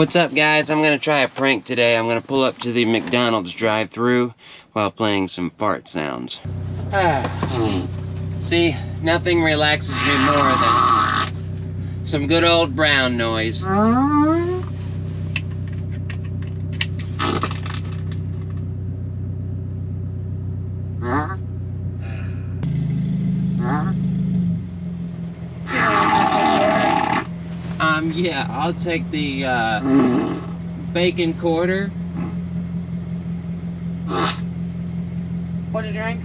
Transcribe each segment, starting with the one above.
What's up, guys? I'm gonna try a prank today. I'm gonna pull up to the McDonald's drive-thru while playing some fart sounds. See, nothing relaxes me more than some good old brown noise. Yeah, I'll take the bacon quarter. What a drink?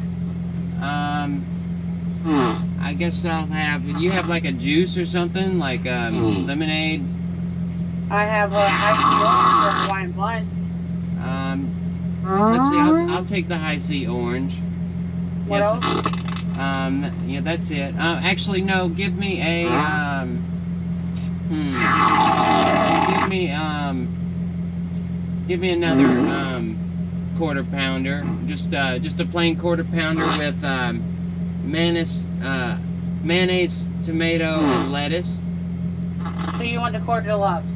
I guess I'll have, you have like a juice or something, like lemonade? I have a high orange or wine blunts. Let's see, I'll take the high C orange. What else? Yeah, that's it. Actually, no, give me a, give me another quarter pounder. Just a plain quarter pounder with mayonnaise, tomato, and lettuce. So you want the quarter deluxe?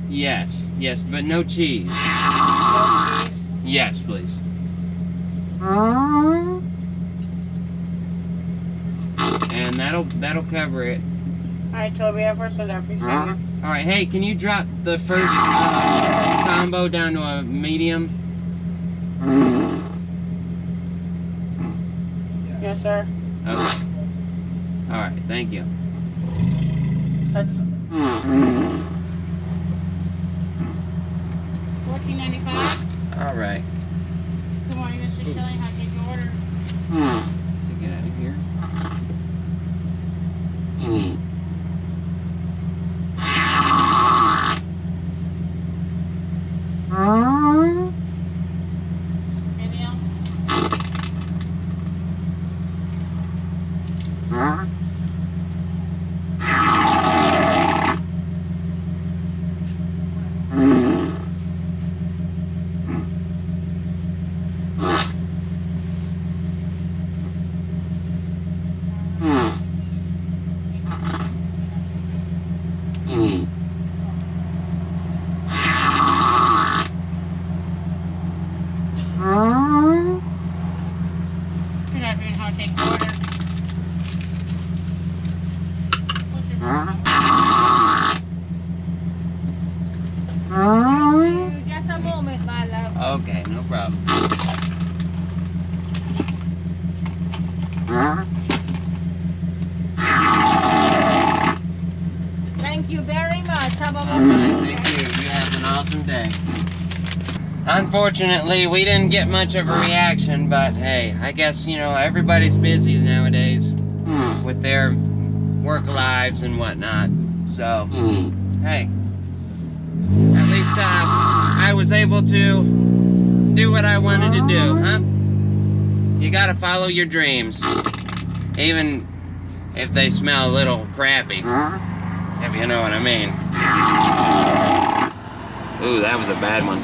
Yes, but no cheese. No cheese? Yes, please. And that'll cover it. Alright, Toby, I first I appreciate it. Alright, hey, can you drop the first combo down to a medium? Yes, sir. Okay. Alright, thank you. That's $14.95. Alright. Good morning, Mr. Shilling. How can you order? To get out of here. Anything else? Good afternoon, how take the order? What's your order? Just a moment, my love. Okay, no problem. Thank you very much. Have a Alright, thank you. You have an awesome day. Unfortunately, we didn't get much of a reaction, but hey, I guess, you know, everybody's busy nowadays with their work lives and whatnot. So, hey, at least I was able to do what I wanted to do, huh? You gotta follow your dreams, even if they smell a little crappy, if you know what I mean. Ooh, that was a bad one.